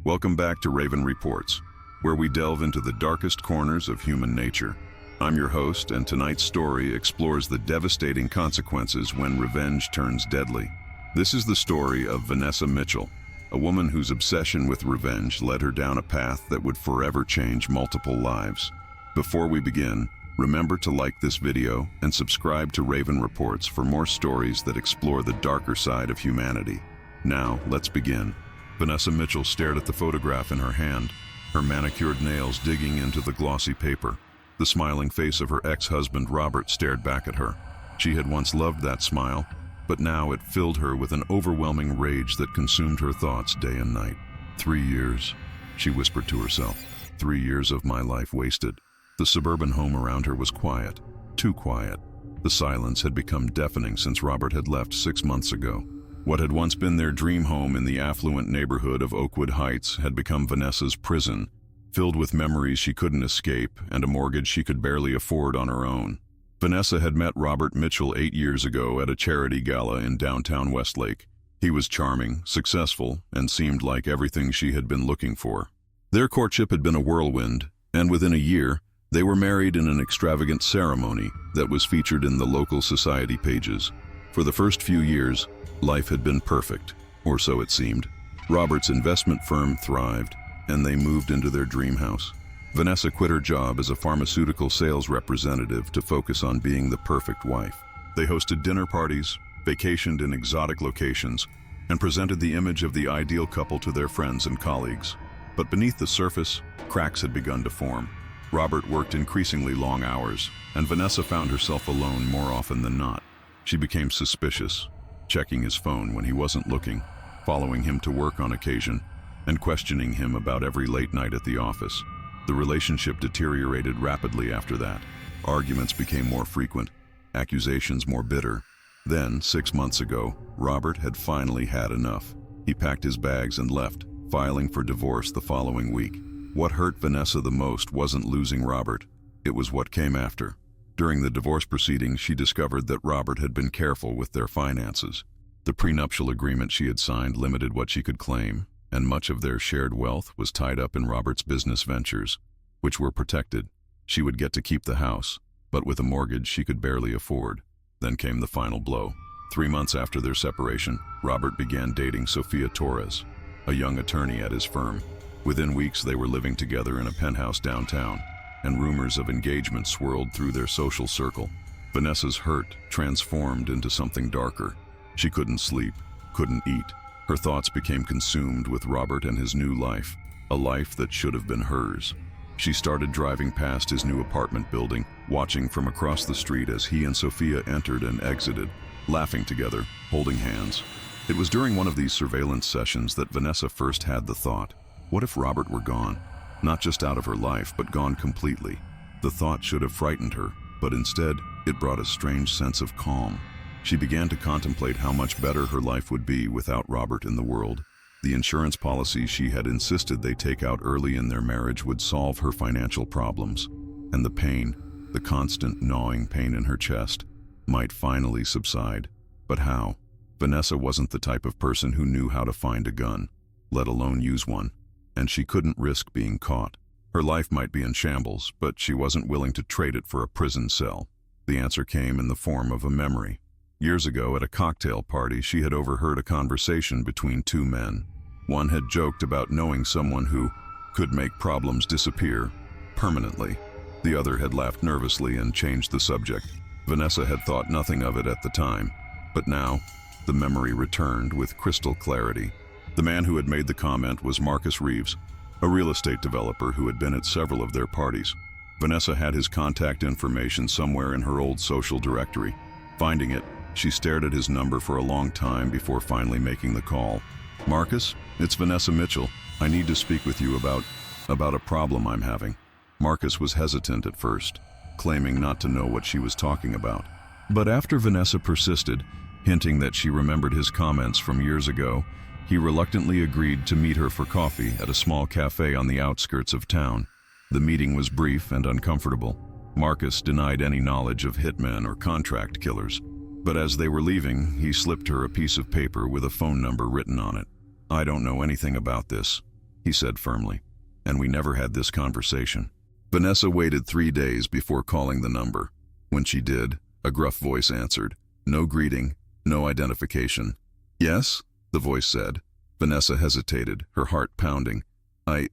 Welcome back to Raven Reports, where we delve into the darkest corners of human nature. I'm your host, and tonight's story explores the devastating consequences when revenge turns deadly. This is the story of Vanessa Mitchell, a woman whose obsession with revenge led her down a path that would forever change multiple lives. Before we begin, remember to like this video and subscribe to Raven Reports for more stories that explore the darker side of humanity. Now, let's begin. Vanessa Mitchell stared at the photograph in her hand, her manicured nails digging into the glossy paper. The smiling face of her ex-husband Robert stared back at her. She had once loved that smile, but now it filled her with an overwhelming rage that consumed her thoughts day and night. 3 years, she whispered to herself. 3 years of my life wasted. The suburban home around her was quiet, too quiet. The silence had become deafening since Robert had left 6 months ago. What had once been their dream home in the affluent neighborhood of Oakwood Heights had become Vanessa's prison, filled with memories she couldn't escape and a mortgage she could barely afford on her own. Vanessa had met Robert Mitchell 8 years ago at a charity gala in downtown Westlake. He was charming, successful, and seemed like everything she had been looking for. Their courtship had been a whirlwind, and within a year, they were married in an extravagant ceremony that was featured in the local society pages. For the first few years, life had been perfect, or so it seemed. Robert's investment firm thrived, and they moved into their dream house. Vanessa quit her job as a pharmaceutical sales representative to focus on being the perfect wife. They hosted dinner parties, vacationed in exotic locations, and presented the image of the ideal couple to their friends and colleagues. But beneath the surface, cracks had begun to form. Robert worked increasingly long hours, and Vanessa found herself alone more often than not. She became suspicious, checking his phone when he wasn't looking, following him to work on occasion, and questioning him about every late night at the office. The relationship deteriorated rapidly after that. Arguments became more frequent, accusations more bitter. Then, 6 months ago, Robert had finally had enough. He packed his bags and left, filing for divorce the following week. What hurt Vanessa the most wasn't losing Robert. It was what came after. During the divorce proceedings, she discovered that Robert had been careful with their finances. The prenuptial agreement she had signed limited what she could claim, and much of their shared wealth was tied up in Robert's business ventures, which were protected. She would get to keep the house, but with a mortgage she could barely afford. Then came the final blow. 3 months after their separation, Robert began dating Sophia Torres, a young attorney at his firm. Within weeks, they were living together in a penthouse downtown, and rumors of engagement swirled through their social circle. Vanessa's hurt transformed into something darker. She couldn't sleep, couldn't eat. Her thoughts became consumed with Robert and his new life, a life that should have been hers. She started driving past his new apartment building, watching from across the street as he and Sophia entered and exited, laughing together, holding hands. It was during one of these surveillance sessions that Vanessa first had the thought, what if Robert were gone? Not just out of her life, but gone completely. The thought should have frightened her, but instead, it brought a strange sense of calm. She began to contemplate how much better her life would be without Robert in the world. The insurance policy she had insisted they take out early in their marriage would solve her financial problems, and the pain, the constant gnawing pain in her chest, might finally subside. But how? Vanessa wasn't the type of person who knew how to find a gun, let alone use one. And she couldn't risk being caught. Her life might be in shambles, but she wasn't willing to trade it for a prison cell. The answer came in the form of a memory. Years ago, at a cocktail party, she had overheard a conversation between two men. One had joked about knowing someone who could make problems disappear permanently. The other had laughed nervously and changed the subject. Vanessa had thought nothing of it at the time, but now, the memory returned with crystal clarity. The man who had made the comment was Marcus Reeves, a real estate developer who had been at several of their parties. Vanessa had his contact information somewhere in her old social directory. Finding it, she stared at his number for a long time before finally making the call. Marcus, it's Vanessa Mitchell. I need to speak with you about a problem I'm having. Marcus was hesitant at first, claiming not to know what she was talking about. But after Vanessa persisted, hinting that she remembered his comments from years ago, he reluctantly agreed to meet her for coffee at a small cafe on the outskirts of town. The meeting was brief and uncomfortable. Marcus denied any knowledge of hitmen or contract killers, but as they were leaving, he slipped her a piece of paper with a phone number written on it. I don't know anything about this. he said firmly. And we never had this conversation. Vanessa waited 3 days before calling the number. When she did, a gruff voice answered. No greeting, no identification. Yes, the voice said. Vanessa hesitated, her heart pounding. I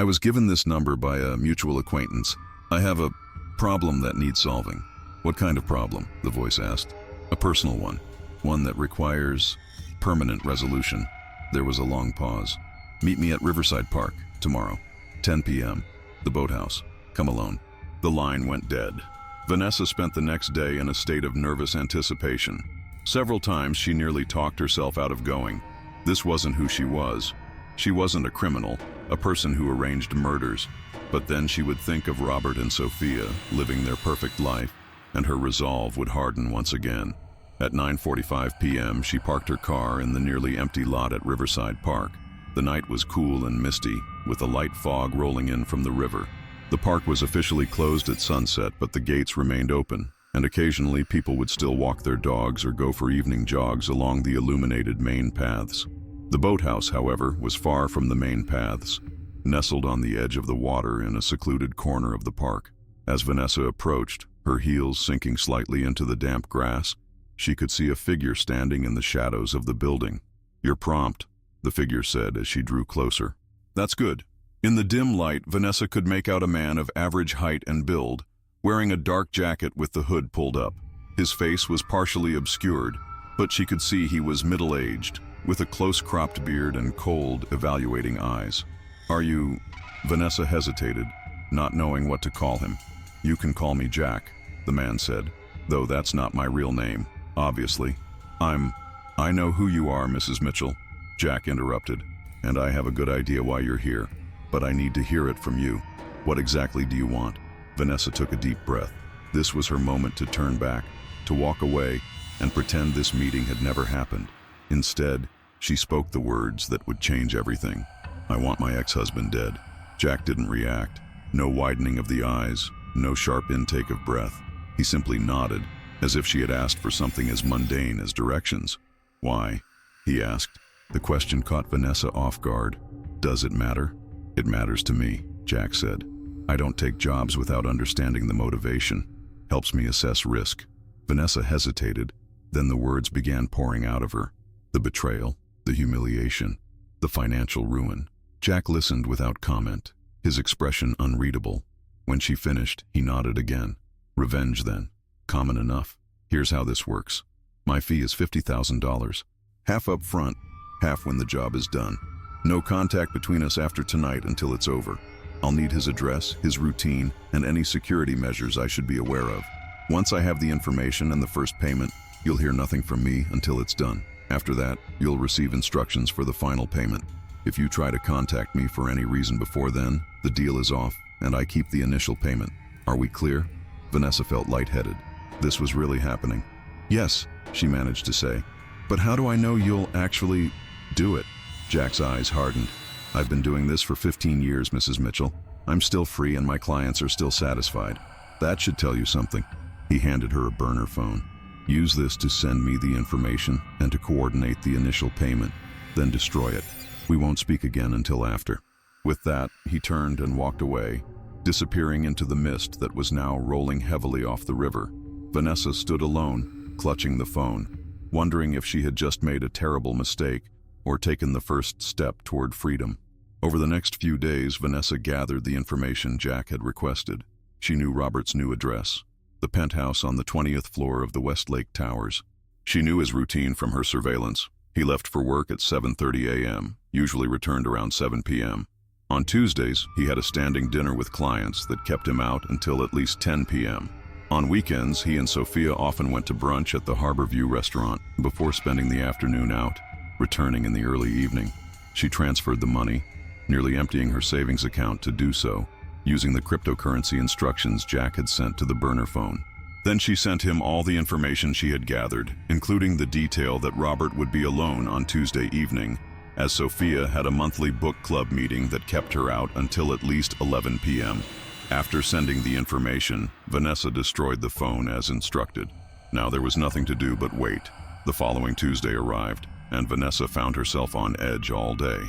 was given this number by a mutual acquaintance. I have a problem that needs solving. What kind of problem? The voice asked. A personal one. One that requires permanent resolution. There was a long pause. Meet me at Riverside Park, tomorrow. 10 p.m. The boathouse. Come alone. The line went dead. Vanessa spent the next day in a state of nervous anticipation. Several times she nearly talked herself out of going. This wasn't who she was. She wasn't a criminal, a person who arranged murders. But then she would think of Robert and Sophia living their perfect life, and her resolve would harden once again. At 9:45 p.m., she parked her car in the nearly empty lot at Riverside Park. The night was cool and misty, with a light fog rolling in from the river. The park was officially closed at sunset, but the gates remained open, and occasionally people would still walk their dogs or go for evening jogs along the illuminated main paths. The boathouse, however, was far from the main paths, nestled on the edge of the water in a secluded corner of the park. As Vanessa approached, her heels sinking slightly into the damp grass, she could see a figure standing in the shadows of the building. You're prompt, the figure said as she drew closer. That's good. In the dim light, Vanessa could make out a man of average height and build, wearing a dark jacket with the hood pulled up. His face was partially obscured, but she could see he was middle-aged, with a close-cropped beard and cold, evaluating eyes. Are you... Vanessa hesitated, not knowing what to call him. You can call me Jack, the man said, though that's not my real name, obviously. I know who you are, Mrs. Mitchell, Jack interrupted, and I have a good idea why you're here, but I need to hear it from you. What exactly do you want? Vanessa took a deep breath. This was her moment to turn back, to walk away, and pretend this meeting had never happened. Instead, she spoke the words that would change everything. I want my ex-husband dead. Jack didn't react. No widening of the eyes, no sharp intake of breath. He simply nodded, as if she had asked for something as mundane as directions. Why? He asked. The question caught Vanessa off guard. Does it matter? It matters to me, Jack said. I don't take jobs without understanding the motivation. Helps me assess risk. Vanessa hesitated, then the words began pouring out of her. The betrayal, the humiliation, the financial ruin. Jack listened without comment, his expression unreadable. When she finished, he nodded again. Revenge, then. Common enough. Here's how this works. My fee is $50,000. Half up front, half when the job is done. No contact between us after tonight until it's over. I'll need his address, his routine, and any security measures I should be aware of. Once I have the information and the first payment, you'll hear nothing from me until it's done. After that, you'll receive instructions for the final payment. If you try to contact me for any reason before then, the deal is off, and I keep the initial payment. Are we clear? Vanessa felt lightheaded. This was really happening. Yes, she managed to say. But how do I know you'll actually do it? Jack's eyes hardened. I've been doing this for 15 years, Mrs. Mitchell. I'm still free and my clients are still satisfied. That should tell you something. He handed her a burner phone. Use this to send me the information and to coordinate the initial payment, then destroy it. We won't speak again until after. With that, he turned and walked away, disappearing into the mist that was now rolling heavily off the river. Vanessa stood alone, clutching the phone, wondering if she had just made a terrible mistake or taken the first step toward freedom. Over the next few days, Vanessa gathered the information Jack had requested. She knew Robert's new address, the penthouse on the 20th floor of the Westlake Towers. She knew his routine from her surveillance. He left for work at 7:30 a.m., usually returned around 7 p.m. On Tuesdays, he had a standing dinner with clients that kept him out until at least 10 p.m. On weekends, he and Sophia often went to brunch at the Harborview restaurant before spending the afternoon out, returning in the early evening. She transferred the money, nearly emptying her savings account to do so, using the cryptocurrency instructions Jack had sent to the burner phone. Then she sent him all the information she had gathered, including the detail that Robert would be alone on Tuesday evening, as Sophia had a monthly book club meeting that kept her out until at least 11 p.m. After sending the information, Vanessa destroyed the phone as instructed. Now there was nothing to do but wait. The following Tuesday arrived, and Vanessa found herself on edge all day.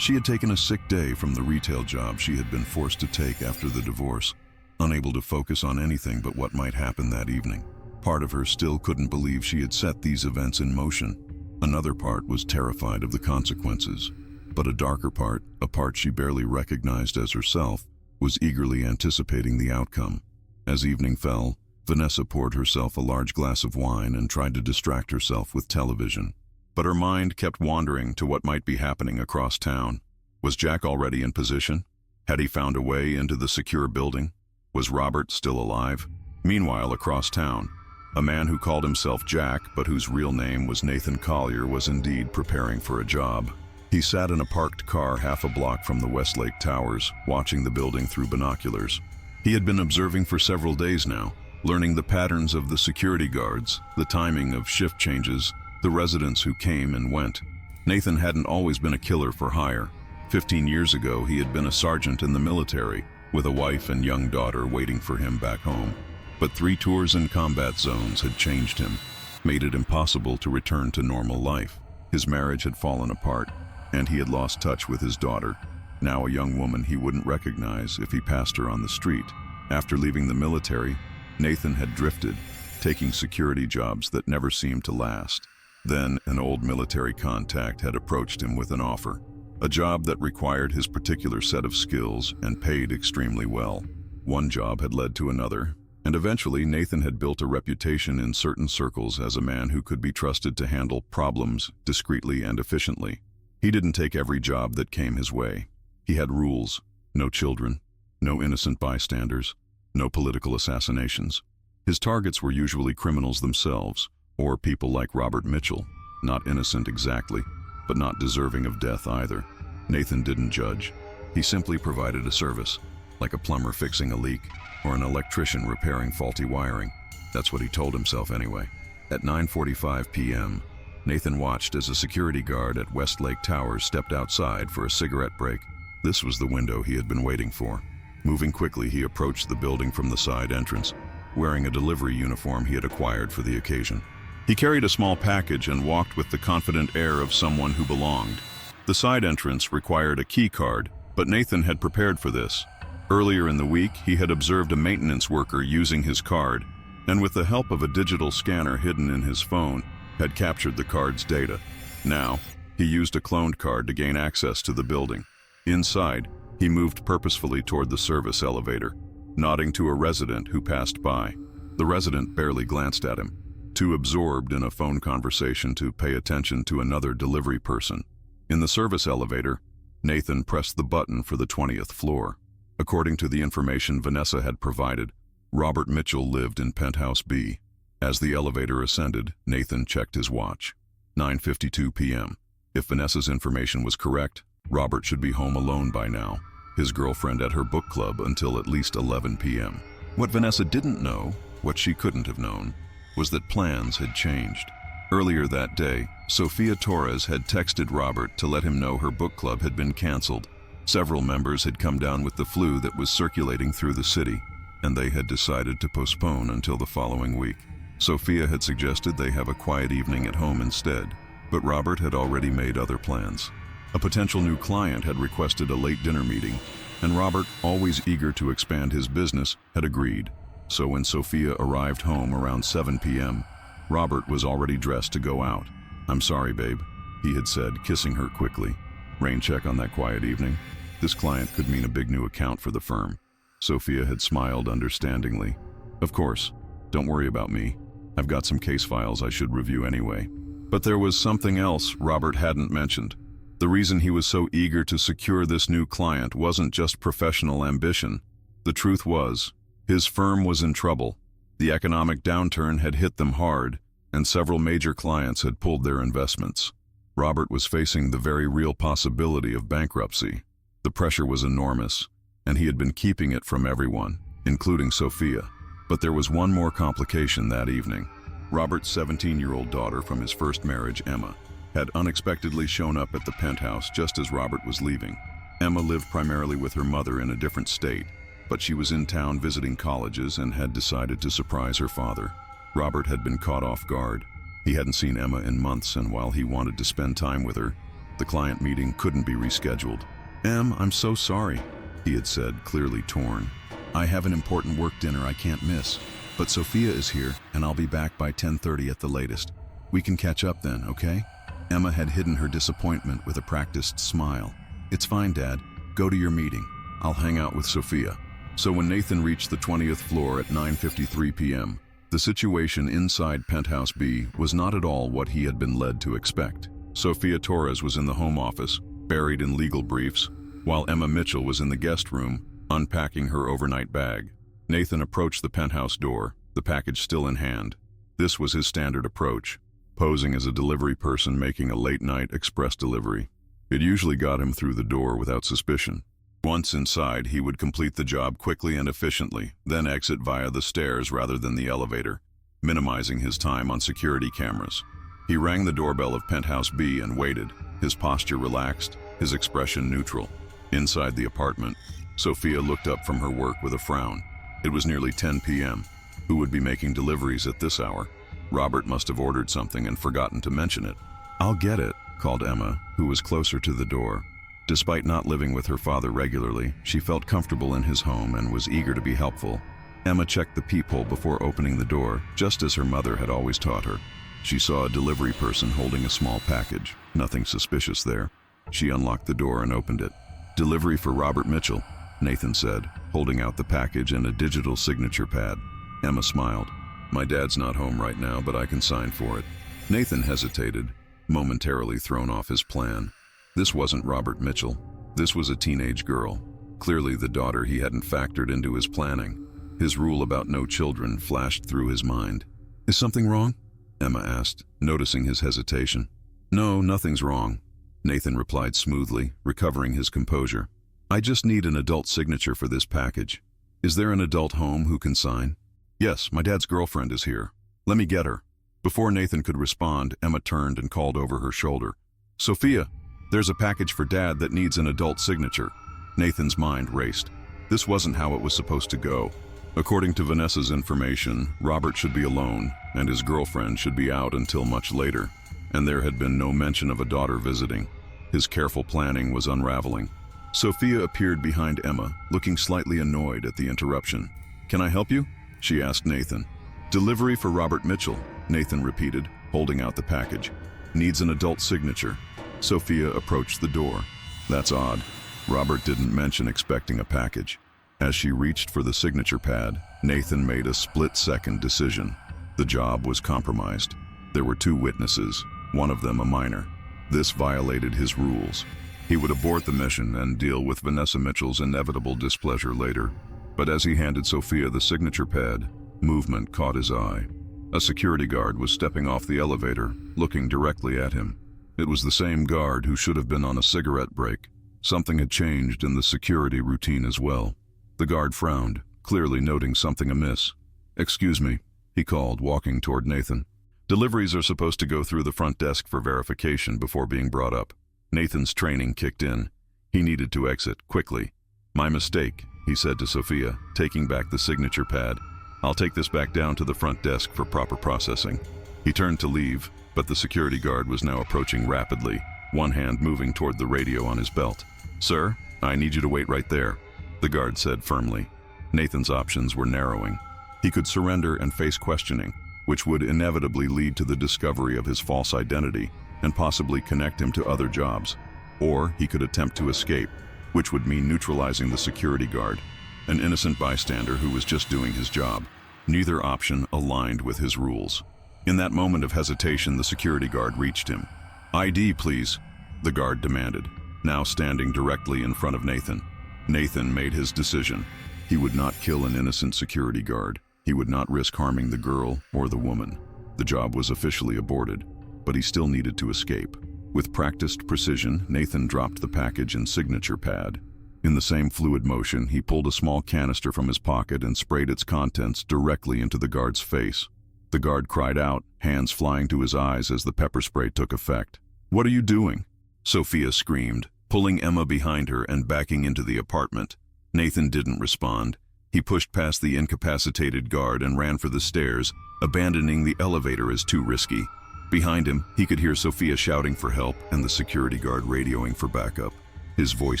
She had taken a sick day from the retail job she had been forced to take after the divorce, unable to focus on anything but what might happen that evening. Part of her still couldn't believe she had set these events in motion. Another part was terrified of the consequences. But a darker part, a part she barely recognized as herself, was eagerly anticipating the outcome. As evening fell, Vanessa poured herself a large glass of wine and tried to distract herself with television. But her mind kept wandering to what might be happening across town. Was Jack already in position? Had he found a way into the secure building? Was Robert still alive? Meanwhile, across town, a man who called himself Jack, but whose real name was Nathan Collier, was indeed preparing for a job. He sat in a parked car half a block from the Westlake Towers, watching the building through binoculars. He had been observing for several days now, learning the patterns of the security guards, the timing of shift changes, the residents who came and went. Nathan hadn't always been a killer for hire. 15 years ago, he had been a sergeant in the military, with a wife and young daughter waiting for him back home. But 3 tours in combat zones had changed him, made it impossible to return to normal life. His marriage had fallen apart, and he had lost touch with his daughter, now a young woman he wouldn't recognize if he passed her on the street. After leaving the military, Nathan had drifted, taking security jobs that never seemed to last. Then an old military contact had approached him with an offer, a job that required his particular set of skills and paid extremely well. One job had led to another, and eventually Nathan had built a reputation in certain circles as a man who could be trusted to handle problems discreetly and efficiently. He didn't take every job that came his way. He had rules: no children, no innocent bystanders, no political assassinations. His targets were usually criminals themselves, or people like Robert Mitchell, not innocent exactly, but not deserving of death either. Nathan didn't judge. He simply provided a service, like a plumber fixing a leak, or an electrician repairing faulty wiring. That's what he told himself anyway. At 9:45 p.m., Nathan watched as a security guard at Westlake Towers stepped outside for a cigarette break. This was the window he had been waiting for. Moving quickly, he approached the building from the side entrance, wearing a delivery uniform he had acquired for the occasion. He carried a small package and walked with the confident air of someone who belonged. The side entrance required a key card, but Nathan had prepared for this. Earlier in the week, he had observed a maintenance worker using his card, and with the help of a digital scanner hidden in his phone, had captured the card's data. Now, he used a cloned card to gain access to the building. Inside, he moved purposefully toward the service elevator, nodding to a resident who passed by. The resident barely glanced at him, too absorbed in a phone conversation to pay attention to another delivery person. In the service elevator, Nathan pressed the button for the 20th floor. According to the information Vanessa had provided, Robert Mitchell lived in Penthouse B. As the elevator ascended, Nathan checked his watch. 9:52 p.m. If Vanessa's information was correct, Robert should be home alone by now, his girlfriend at her book club until at least 11 p.m. What Vanessa didn't know, what she couldn't have known, was that plans had changed. Earlier that day, Sofia Torres had texted Robert to let him know her book club had been canceled. Several members had come down with the flu that was circulating through the city, and they had decided to postpone until the following week. Sofia had suggested they have a quiet evening at home instead, but Robert had already made other plans. A potential new client had requested a late dinner meeting, and Robert, always eager to expand his business, had agreed. So when Sofia arrived home around 7 p.m., Robert was already dressed to go out. "I'm sorry, babe," he had said, kissing her quickly. "Rain check on that quiet evening?" This client could mean a big new account for the firm. Sofia had smiled understandingly. "Of course. Don't worry about me. I've got some case files I should review anyway." But there was something else Robert hadn't mentioned. The reason he was so eager to secure this new client wasn't just professional ambition. The truth was, his firm was in trouble. The economic downturn had hit them hard, and several major clients had pulled their investments. Robert was facing the very real possibility of bankruptcy. The pressure was enormous, and he had been keeping it from everyone, including Sofia. But there was one more complication that evening. Robert's 17-year-old daughter from his first marriage, Emma, had unexpectedly shown up at the penthouse just as Robert was leaving. Emma lived primarily with her mother in a different state, but she was in town visiting colleges and had decided to surprise her father. Robert had been caught off guard. He hadn't seen Emma in months, and while he wanted to spend time with her, The client meeting couldn't be rescheduled. I'm so sorry," he had said, clearly torn. "I have an important work dinner I can't miss. But Sophia is here, and I'll be back by 10:30 at the latest. We can catch up then, okay?" Emma had hidden her disappointment with a practiced smile. "It's fine, Dad. Go to your meeting. I'll hang out with Sophia." So when Nathan reached the 20th floor at 9:53 p.m., the situation inside Penthouse B was not at all what he had been led to expect. Sophia Torres was in the home office, buried in legal briefs, while Emma Mitchell was in the guest room, unpacking her overnight bag. Nathan approached the penthouse door, the package still in hand. This was his standard approach, posing as a delivery person making a late-night express delivery. It usually got him through the door without suspicion. Once inside, he would complete the job quickly and efficiently, then exit via the stairs rather than the elevator, minimizing his time on security cameras. He rang the doorbell of Penthouse B and waited, his posture relaxed, his expression neutral. Inside the apartment, Sophia looked up from her work with a frown. It was nearly 10 p.m. Who would be making deliveries at this hour? Robert must have ordered something and forgotten to mention it. "I'll get it," called Emma, who was closer to the door. Despite not living with her father regularly, she felt comfortable in his home and was eager to be helpful. Emma checked the peephole before opening the door, just as her mother had always taught her. She saw a delivery person holding a small package. Nothing suspicious there. She unlocked the door and opened it. "Delivery for Robert Mitchell," Nathan said, holding out the package and a digital signature pad. Emma smiled. "My dad's not home right now, but I can sign for it." Nathan hesitated, momentarily thrown off his plan. This wasn't Robert Mitchell. This was a teenage girl, clearly the daughter he hadn't factored into his planning. His rule about no children flashed through his mind. "Is something wrong?" Emma asked, noticing his hesitation. "No, nothing's wrong," Nathan replied smoothly, recovering his composure. "I just need an adult signature for this package. Is there an adult home who can sign?" "Yes, my dad's girlfriend is here. Let me get her." Before Nathan could respond, Emma turned and called over her shoulder. "Sophia, there's a package for Dad that needs an adult signature." Nathan's mind raced. This wasn't how it was supposed to go. According to Vanessa's information, Robert should be alone, and his girlfriend should be out until much later, and there had been no mention of a daughter visiting. His careful planning was unraveling. Sophia appeared behind Emma, looking slightly annoyed at the interruption. "Can I help you?" she asked Nathan. "Delivery for Robert Mitchell," Nathan repeated, holding out the package. "Needs an adult signature." Sophia approached the door. That's odd. Robert didn't mention expecting a package. As she reached for the signature pad, Nathan made a split-second decision. The job was compromised. There were 2 witnesses, one of them a minor. This violated his rules. He would abort the mission and deal with Vanessa Mitchell's inevitable displeasure later. But as he handed Sophia the signature pad, movement caught his eye. A security guard was stepping off the elevator, looking directly at him. It was the same guard who should have been on a cigarette break. Something had changed in the security routine as well. The guard frowned, clearly noting something amiss. "Excuse me," he called, walking toward Nathan. "Deliveries are supposed to go through the front desk for verification before being brought up." Nathan's training kicked in. He needed to exit, quickly. "My mistake," he said to Sophia, taking back the signature pad. "I'll take this back down to the front desk for proper processing." He turned to leave, but the security guard was now approaching rapidly, one hand moving toward the radio on his belt. "Sir, I need you to wait right there," the guard said firmly. Nathan's options were narrowing. He could surrender and face questioning, which would inevitably lead to the discovery of his false identity and possibly connect him to other jobs. Or he could attempt to escape, which would mean neutralizing the security guard, an innocent bystander who was just doing his job. Neither option aligned with his rules. In that moment of hesitation, the security guard reached him. "ID, please," the guard demanded, now standing directly in front of Nathan. Nathan made his decision. He would not kill an innocent security guard. He would not risk harming the girl or the woman. The job was officially aborted, but he still needed to escape. With practiced precision, Nathan dropped the package and signature pad. In the same fluid motion, he pulled a small canister from his pocket and sprayed its contents directly into the guard's face. The guard cried out, hands flying to his eyes as the pepper spray took effect. "What are you doing?" Sophia screamed, pulling Emma behind her and backing into the apartment. Nathan didn't respond. He pushed past the incapacitated guard and ran for the stairs, abandoning the elevator as too risky. Behind him, he could hear Sophia shouting for help and the security guard radioing for backup. His voice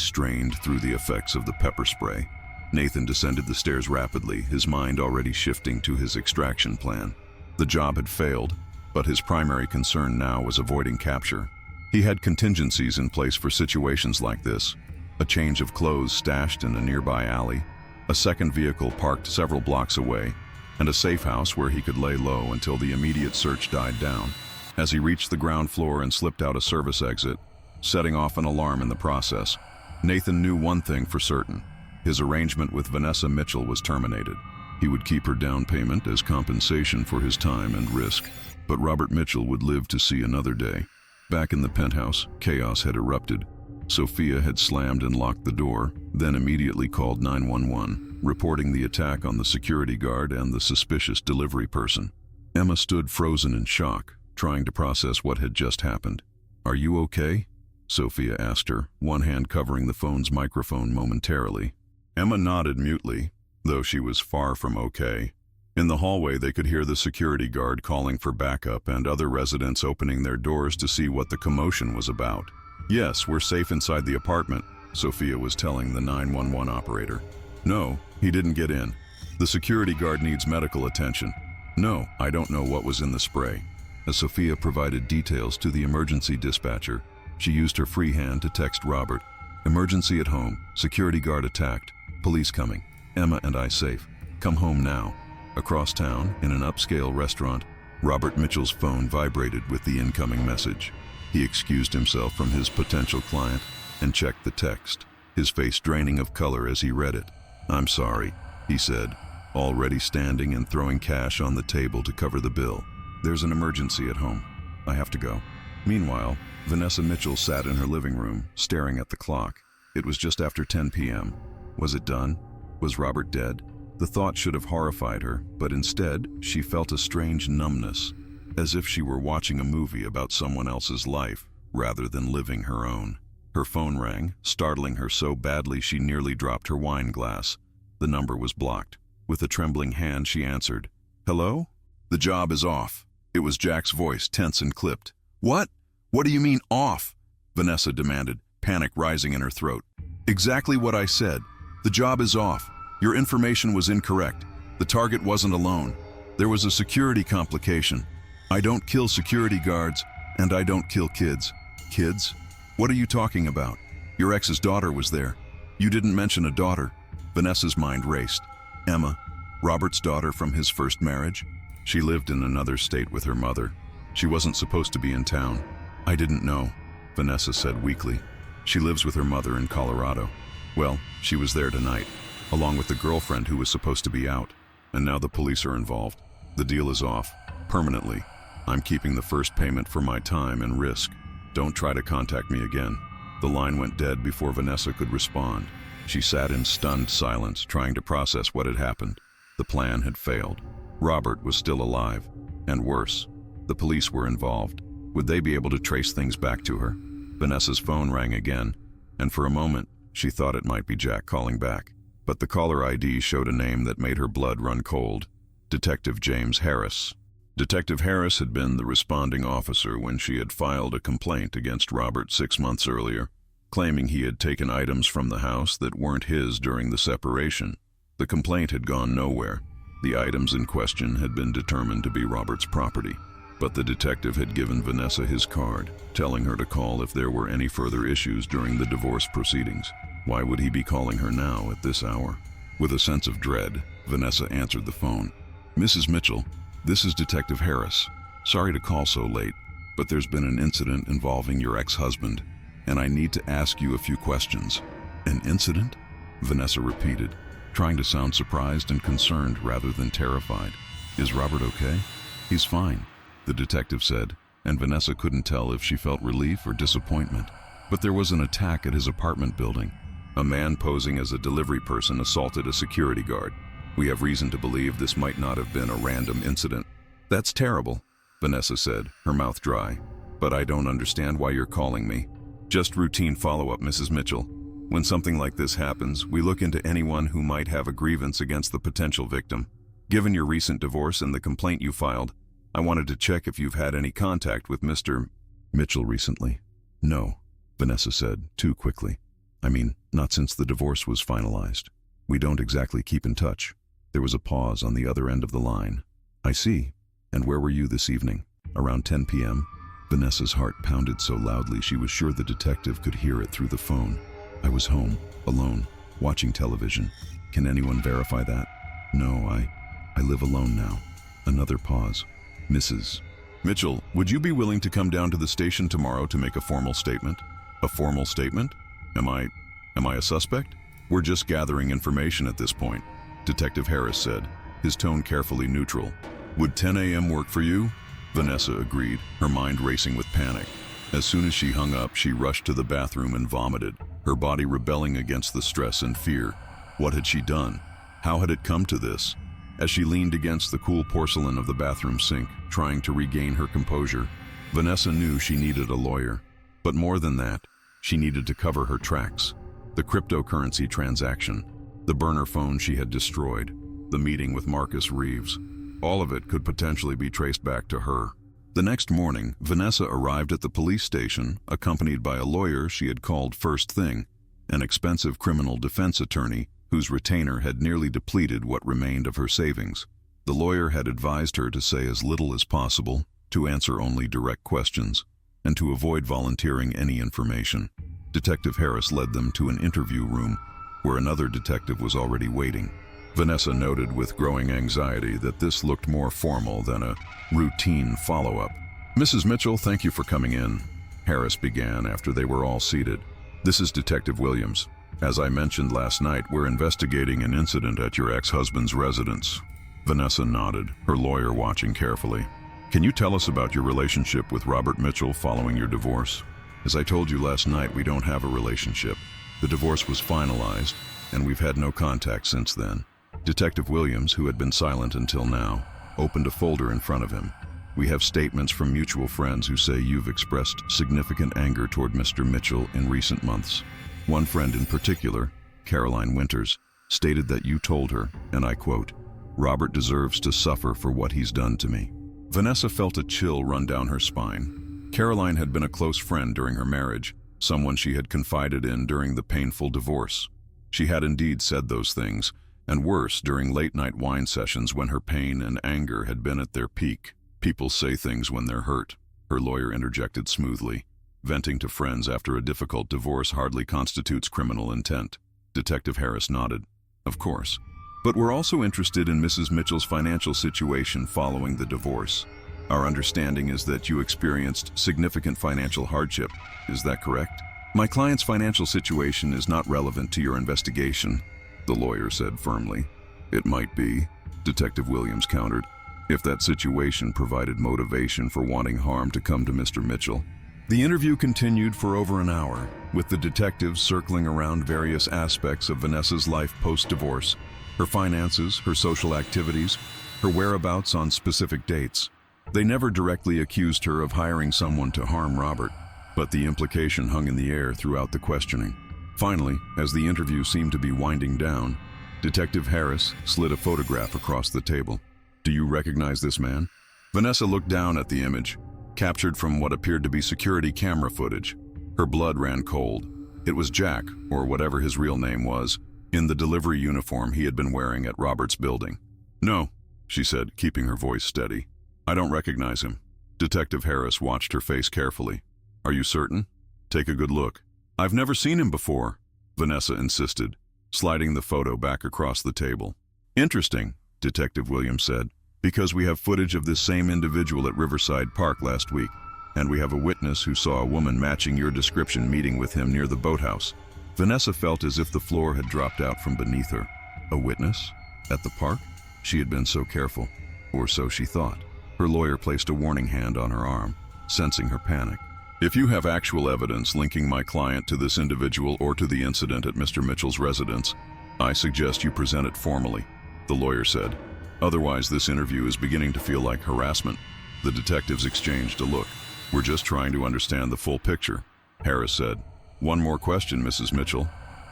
strained through the effects of the pepper spray. Nathan descended the stairs rapidly, his mind already shifting to his extraction plan. The job had failed, but his primary concern now was avoiding capture. He had contingencies in place for situations like this: a change of clothes stashed in a nearby alley, a second vehicle parked several blocks away, and a safe house where he could lay low until the immediate search died down. As he reached the ground floor and slipped out a service exit, setting off an alarm in the process, Nathan knew one thing for certain: his arrangement with Vanessa Mitchell was terminated. He would keep her down payment as compensation for his time and risk, but Robert Mitchell would live to see another day. Back in the penthouse, chaos had erupted. Sophia had slammed and locked the door, then immediately called 911, reporting the attack on the security guard and the suspicious delivery person. Emma stood frozen in shock, trying to process what had just happened. "Are you okay?" Sophia asked her, one hand covering the phone's microphone momentarily. Emma nodded mutely, though she was far from okay. In the hallway, they could hear the security guard calling for backup and other residents opening their doors to see what the commotion was about. "Yes, we're safe inside the apartment," Sophia was telling the 911 operator. "No, he didn't get in. The security guard needs medical attention." "No, I don't know what was in the spray." As Sophia provided details to the emergency dispatcher, she used her free hand to text Robert. "Emergency at home. Security guard attacked. Police coming. Emma and I safe. Come home now." Across town, in an upscale restaurant, Robert Mitchell's phone vibrated with the incoming message. He excused himself from his potential client and checked the text, his face draining of color as he read it. "I'm sorry," he said, already standing and throwing cash on the table to cover the bill. "There's an emergency at home. I have to go." Meanwhile, Vanessa Mitchell sat in her living room, staring at the clock. It was just after 10 p.m. Was it done? Was Robert dead? The thought should have horrified her, but instead, she felt a strange numbness, as if she were watching a movie about someone else's life, rather than living her own. Her phone rang, startling her so badly she nearly dropped her wine glass. The number was blocked. With a trembling hand, she answered. "Hello? The job is off." It was Jack's voice, tense and clipped. "What? What do you mean, off?" Vanessa demanded, panic rising in her throat. "Exactly what I said. The job is off. Your information was incorrect. The target wasn't alone. There was a security complication. I don't kill security guards, and I don't kill kids." "Kids? What are you talking about? Your ex's daughter was there. You didn't mention a daughter." Vanessa's mind raced. Emma, Robert's daughter from his first marriage? She lived in another state with her mother. She wasn't supposed to be in town. "I didn't know," Vanessa said weakly. "She lives with her mother in Colorado." "Well, she was there tonight, along with the girlfriend who was supposed to be out, and now the police are involved. The deal is off, permanently. I'm keeping the first payment for my time and risk. Don't try to contact me again." The line went dead before Vanessa could respond. She sat in stunned silence, trying to process what had happened. The plan had failed. Robert was still alive, and worse, the police were involved. Would they be able to trace things back to her? Vanessa's phone rang again, and for a moment, she thought it might be Jack calling back. But the caller ID showed a name that made her blood run cold. Detective James Harris. Detective Harris had been the responding officer when she had filed a complaint against Robert 6 months earlier, claiming he had taken items from the house that weren't his during the separation. The complaint had gone nowhere. The items in question had been determined to be Robert's property. But the detective had given Vanessa his card, telling her to call if there were any further issues during the divorce proceedings. Why would he be calling her now at this hour? With a sense of dread, Vanessa answered the phone. "Mrs. Mitchell, this is Detective Harris. Sorry to call so late, but there's been an incident involving your ex-husband, and I need to ask you a few questions." "An incident?" Vanessa repeated, trying to sound surprised and concerned rather than terrified. "Is Robert okay?" "He's fine," the detective said, and Vanessa couldn't tell if she felt relief or disappointment. "But there was an attack at his apartment building. A man posing as a delivery person assaulted a security guard. We have reason to believe this might not have been a random incident." "That's terrible," Vanessa said, her mouth dry. "But I don't understand why you're calling me." "Just routine follow-up, Mrs. Mitchell. When something like this happens, we look into anyone who might have a grievance against the potential victim. Given your recent divorce and the complaint you filed, I wanted to check if you've had any contact with Mr. Mitchell recently. No, Vanessa said, too quickly. I mean, not since the divorce was finalized. We don't exactly keep in touch. There was a pause on the other end of the line. I see. And where were you this evening? Around 10 p.m.? Vanessa's heart pounded so loudly she was sure the detective could hear it through the phone. I was home, alone, watching television. Can anyone verify that? No, I live alone now. Another pause. Mrs. Mitchell, would you be willing to come down to the station tomorrow to make a formal statement? A formal statement? Am I a suspect? We're just gathering information at this point, Detective Harris said, his tone carefully neutral. Would 10 a.m. work for you? Vanessa agreed, her mind racing with panic. As soon as she hung up, she rushed to the bathroom and vomited, her body rebelling against the stress and fear. What had she done? How had it come to this? As she leaned against the cool porcelain of the bathroom sink, trying to regain her composure, Vanessa knew she needed a lawyer. But more than that, she needed to cover her tracks. The cryptocurrency transaction, the burner phone she had destroyed, the meeting with Marcus Reeves. All of it could potentially be traced back to her. The next morning, Vanessa arrived at the police station, accompanied by a lawyer she had called first thing, an expensive criminal defense attorney whose retainer had nearly depleted what remained of her savings. The lawyer had advised her to say as little as possible, to answer only direct questions, and to avoid volunteering any information. Detective Harris led them to an interview room where another detective was already waiting. Vanessa noted with growing anxiety that this looked more formal than a routine follow-up. Mrs. Mitchell, thank you for coming in, Harris began after they were all seated. This is Detective Williams. As I mentioned last night, we're investigating an incident at your ex-husband's residence. Vanessa nodded, her lawyer watching carefully. Can you tell us about your relationship with Robert Mitchell following your divorce? As I told you last night, we don't have a relationship. The divorce was finalized, and we've had no contact since then. Detective Williams, who had been silent until now, opened a folder in front of him. We have statements from mutual friends who say you've expressed significant anger toward Mr. Mitchell in recent months. One friend in particular, Caroline Winters, stated that you told her, and I quote, "Robert deserves to suffer for what he's done to me." Vanessa felt a chill run down her spine. Caroline had been a close friend during her marriage, someone she had confided in during the painful divorce. She had indeed said those things, and worse during late-night wine sessions when her pain and anger had been at their peak. People say things when they're hurt, her lawyer interjected smoothly. Venting to friends after a difficult divorce hardly constitutes criminal intent. Detective Harris nodded. Of course. But we're also interested in Mrs. Mitchell's financial situation following the divorce. Our understanding is that you experienced significant financial hardship. Is that correct? My client's financial situation is not relevant to your investigation, the lawyer said firmly. It might be, Detective Williams countered, if that situation provided motivation for wanting harm to come to Mr. Mitchell. The interview continued for over an hour, with the detectives circling around various aspects of Vanessa's life post-divorce, her finances, her social activities, her whereabouts on specific dates. They never directly accused her of hiring someone to harm Robert, but the implication hung in the air throughout the questioning. Finally, as the interview seemed to be winding down, Detective Harris slid a photograph across the table. Do you recognize this man? Vanessa looked down at the image, captured from what appeared to be security camera footage. Her blood ran cold. It was Jack, or whatever his real name was, in the delivery uniform he had been wearing at Robert's building. No, she said, keeping her voice steady. I don't recognize him. Detective Harris watched her face carefully. Are you certain? Take a good look. I've never seen him before, Vanessa insisted, sliding the photo back across the table. Interesting, Detective Williams said, because we have footage of this same individual at Riverside Park last week, and we have a witness who saw a woman matching your description meeting with him near the boathouse. Vanessa felt as if the floor had dropped out from beneath her. A witness? At the park? She had been so careful, or so she thought. Her lawyer placed a warning hand on her arm, sensing her panic. If you have actual evidence linking my client to this individual or to the incident at Mr. Mitchell's residence, I suggest you present it formally, the lawyer said. Otherwise, this interview is beginning to feel like harassment. The detectives exchanged a look. We're just trying to understand the full picture, Harris said. One more question, Mrs. Mitchell.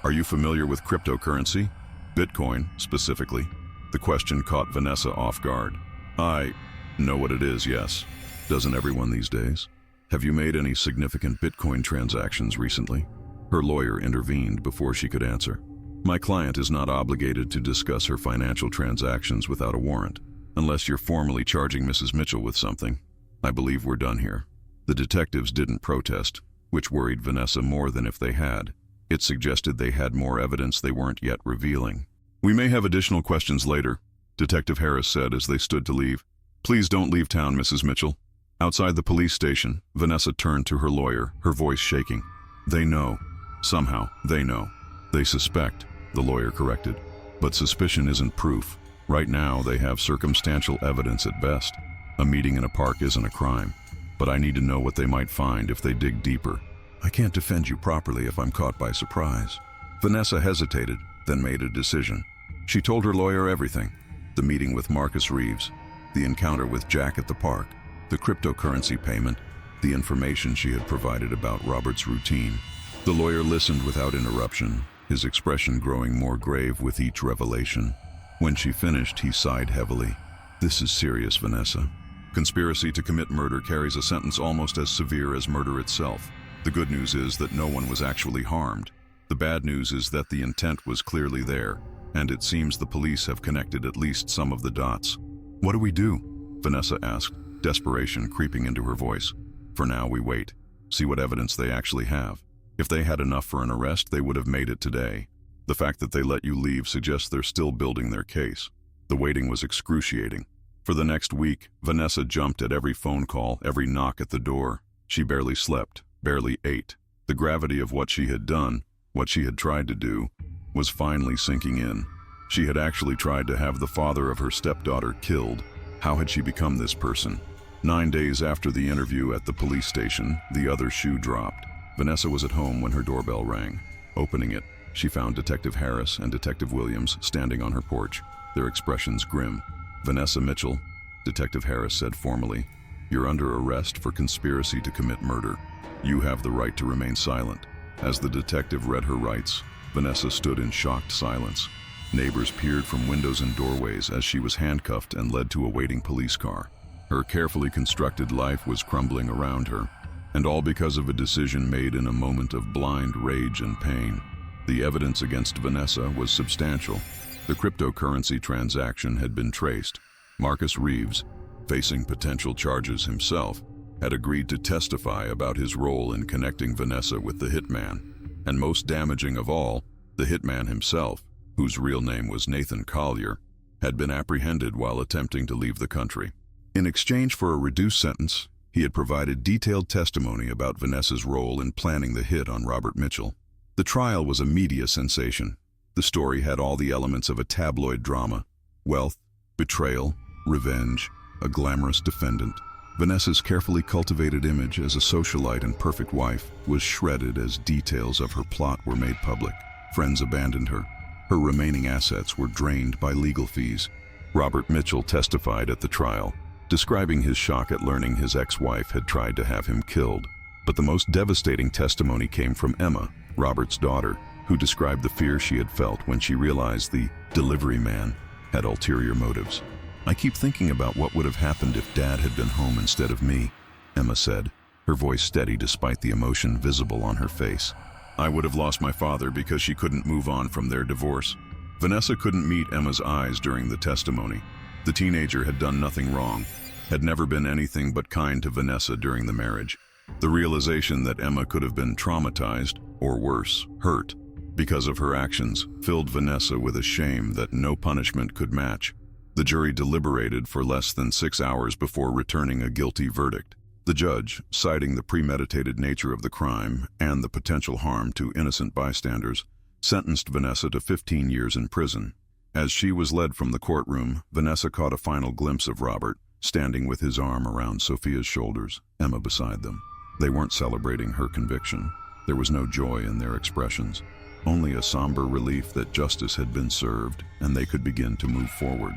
Are you familiar with cryptocurrency? Bitcoin, specifically. The question caught Vanessa off guard. Know what it is, yes. Doesn't everyone these days? Have you made any significant Bitcoin transactions recently? Her lawyer intervened before she could answer. My client is not obligated to discuss her financial transactions without a warrant, unless you're formally charging Mrs. Mitchell with something. I believe we're done here. The detectives didn't protest, which worried Vanessa more than if they had. It suggested they had more evidence they weren't yet revealing. We may have additional questions later, Detective Harris said as they stood to leave. Please don't leave town, Mrs. Mitchell. Outside the police station, Vanessa turned to her lawyer, her voice shaking. They know. Somehow, they know. They suspect, the lawyer corrected. But suspicion isn't proof. Right now, they have circumstantial evidence at best. A meeting in a park isn't a crime. But I need to know what they might find if they dig deeper. I can't defend you properly if I'm caught by surprise. Vanessa hesitated, then made a decision. She told her lawyer everything. The meeting with Marcus Reeves, the encounter with Jack at the park, the cryptocurrency payment, the information she had provided about Robert's routine. The lawyer listened without interruption, his expression growing more grave with each revelation. When she finished, he sighed heavily. This is serious, Vanessa. Conspiracy to commit murder carries a sentence almost as severe as murder itself. The good news is that no one was actually harmed. The bad news is that the intent was clearly there, and it seems the police have connected at least some of the dots. What do we do? Vanessa asked, desperation creeping into her voice. For now, we wait. See what evidence they actually have. If they had enough for an arrest, they would have made it today. The fact that they let you leave suggests they're still building their case. The waiting was excruciating. For the next week, Vanessa jumped at every phone call, every knock at the door. She barely slept, barely ate. The gravity of what she had done, what she had tried to do, was finally sinking in. She had actually tried to have the father of her stepdaughter killed. How had she become this person? 9 days after the interview at the police station, the other shoe dropped. Vanessa was at home when her doorbell rang. Opening it, she found Detective Harris and Detective Williams standing on her porch, their expressions grim. Vanessa Mitchell, Detective Harris said formally, you're under arrest for conspiracy to commit murder. You have the right to remain silent. As the detective read her rights, Vanessa stood in shocked silence. Neighbors peered from windows and doorways as she was handcuffed and led to a waiting police car. Her carefully constructed life was crumbling around her, and all because of a decision made in a moment of blind rage and pain. The evidence against Vanessa was substantial. The cryptocurrency transaction had been traced. Marcus Reeves, facing potential charges himself, had agreed to testify about his role in connecting Vanessa with the hitman. And most damaging of all, the hitman himself, whose real name was Nathan Collier, had been apprehended while attempting to leave the country. In exchange for a reduced sentence, he had provided detailed testimony about Vanessa's role in planning the hit on Robert Mitchell. The trial was a media sensation. The story had all the elements of a tabloid drama: wealth, betrayal, revenge, a glamorous defendant. Vanessa's carefully cultivated image as a socialite and perfect wife was shredded as details of her plot were made public. Friends abandoned her. Her remaining assets were drained by legal fees. Robert Mitchell testified at the trial, describing his shock at learning his ex-wife had tried to have him killed. But the most devastating testimony came from Emma, Robert's daughter, who described the fear she had felt when she realized the delivery man had ulterior motives. I keep thinking about what would have happened if Dad had been home instead of me, Emma said, her voice steady despite the emotion visible on her face. I would have lost my father because she couldn't move on from their divorce. Vanessa couldn't meet Emma's eyes during the testimony. The teenager had done nothing wrong, had never been anything but kind to Vanessa during the marriage. The realization that Emma could have been traumatized, or worse, hurt, because of her actions, filled Vanessa with a shame that no punishment could match. The jury deliberated for less than 6 hours before returning a guilty verdict. The judge, citing the premeditated nature of the crime and the potential harm to innocent bystanders, sentenced Vanessa to 15 years in prison. As she was led from the courtroom, Vanessa caught a final glimpse of Robert, standing with his arm around Sophia's shoulders, Emma beside them. They weren't celebrating her conviction. There was no joy in their expressions, only a somber relief that justice had been served and they could begin to move forward.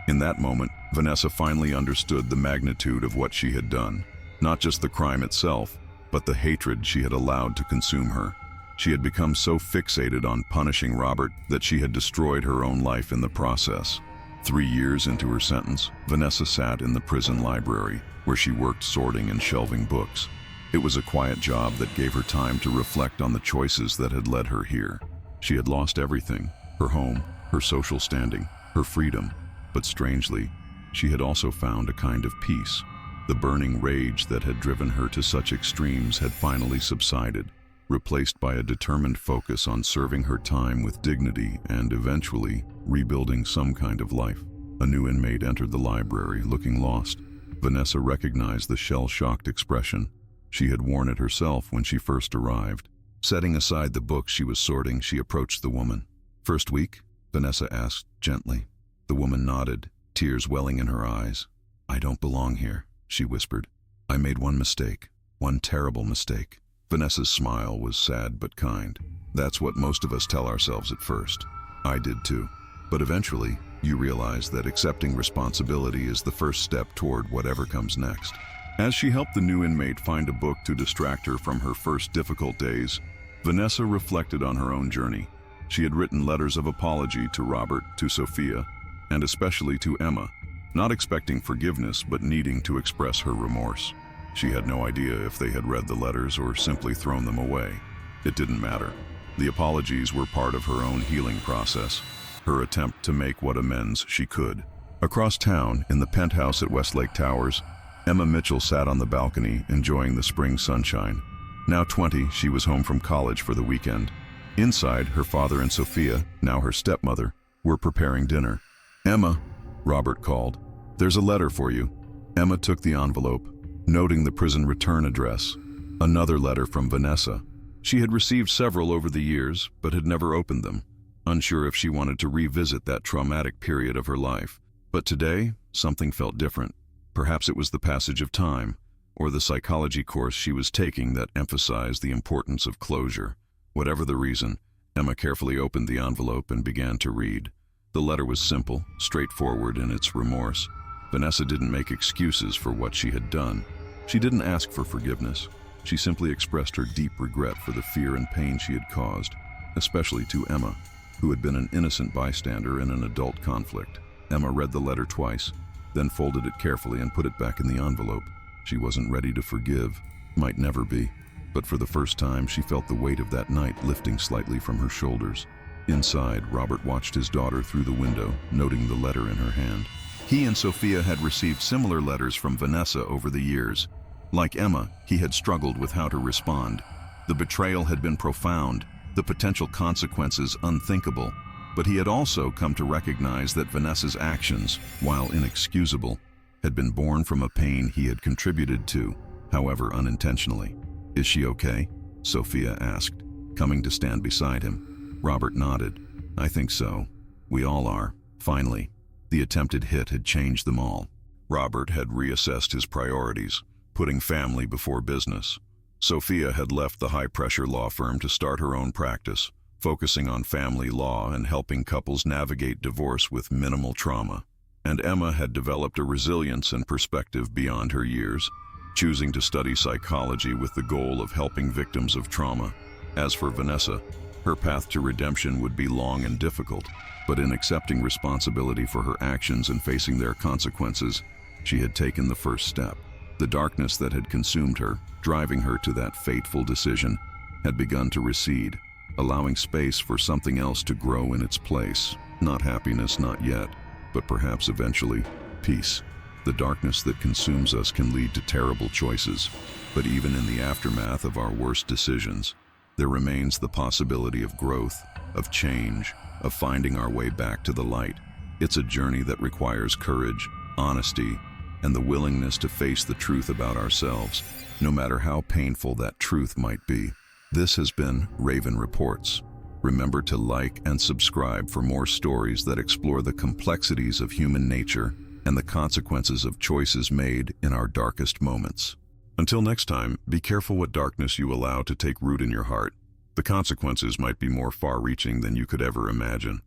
In that moment, Vanessa finally understood the magnitude of what she had done. Not just the crime itself, but the hatred she had allowed to consume her. She had become so fixated on punishing Robert that she had destroyed her own life in the process. 3 years into her sentence, Vanessa sat in the prison library, where she worked sorting and shelving books. It was a quiet job that gave her time to reflect on the choices that had led her here. She had lost everything: her home, her social standing, her freedom. But strangely, she had also found a kind of peace. The burning rage that had driven her to such extremes had finally subsided, replaced by a determined focus on serving her time with dignity and eventually rebuilding some kind of life. A new inmate entered the library, looking lost. Vanessa recognized the shell-shocked expression. She had worn it herself when she first arrived. Setting aside the books she was sorting, she approached the woman. "First week?" Vanessa asked gently. The woman nodded, tears welling in her eyes. "I don't belong here," she whispered. "I made one mistake, one terrible mistake." Vanessa's smile was sad but kind. "That's what most of us tell ourselves at first. I did too. But eventually, you realize that accepting responsibility is the first step toward whatever comes next." As she helped the new inmate find a book to distract her from her first difficult days, Vanessa reflected on her own journey. She had written letters of apology to Robert, to Sophia, and especially to Emma, not expecting forgiveness but needing to express her remorse. She had no idea if they had read the letters or simply thrown them away. It didn't matter. The apologies were part of her own healing process, her attempt to make what amends she could. Across town, in the penthouse at Westlake Towers, Emma Mitchell sat on the balcony, enjoying the spring sunshine. Now 20, she was home from college for the weekend. Inside, her father and Sophia, now her stepmother, were preparing dinner. "Emma," Robert called, "there's a letter for you." Emma took the envelope, noting the prison return address. Another letter from Vanessa. She had received several over the years, but had never opened them, unsure if she wanted to revisit that traumatic period of her life. But today, something felt different. Perhaps it was the passage of time, or the psychology course she was taking that emphasized the importance of closure. Whatever the reason, Emma carefully opened the envelope and began to read. The letter was simple, straightforward in its remorse. Vanessa didn't make excuses for what she had done. She didn't ask for forgiveness. She simply expressed her deep regret for the fear and pain she had caused, especially to Emma, who had been an innocent bystander in an adult conflict. Emma read the letter twice, then folded it carefully and put it back in the envelope. She wasn't ready to forgive, might never be, but for the first time she felt the weight of that night lifting slightly from her shoulders. Inside, Robert watched his daughter through the window, noting the letter in her hand. He and Sophia had received similar letters from Vanessa over the years. Like Emma, he had struggled with how to respond. The betrayal had been profound, the potential consequences unthinkable, but he had also come to recognize that Vanessa's actions, while inexcusable, had been born from a pain he had contributed to, however unintentionally. "Is she okay?" Sophia asked, coming to stand beside him. Robert nodded. "I think so. We all are." Finally, the attempted hit had changed them all. Robert had reassessed his priorities, putting family before business. Sophia had left the high-pressure law firm to start her own practice, focusing on family law and helping couples navigate divorce with minimal trauma. And Emma had developed a resilience and perspective beyond her years, choosing to study psychology with the goal of helping victims of trauma. As for Vanessa, her path to redemption would be long and difficult, but in accepting responsibility for her actions and facing their consequences, she had taken the first step. The darkness that had consumed her, driving her to that fateful decision, had begun to recede, allowing space for something else to grow in its place. Not happiness, not yet, but perhaps eventually, peace. The darkness that consumes us can lead to terrible choices, but even in the aftermath of our worst decisions, there remains the possibility of growth, of change, of finding our way back to the light. It's a journey that requires courage, honesty, and the willingness to face the truth about ourselves, no matter how painful that truth might be. This has been Raven Reports. Remember to like and subscribe for more stories that explore the complexities of human nature and the consequences of choices made in our darkest moments. Until next time, be careful what darkness you allow to take root in your heart. The consequences might be more far-reaching than you could ever imagine.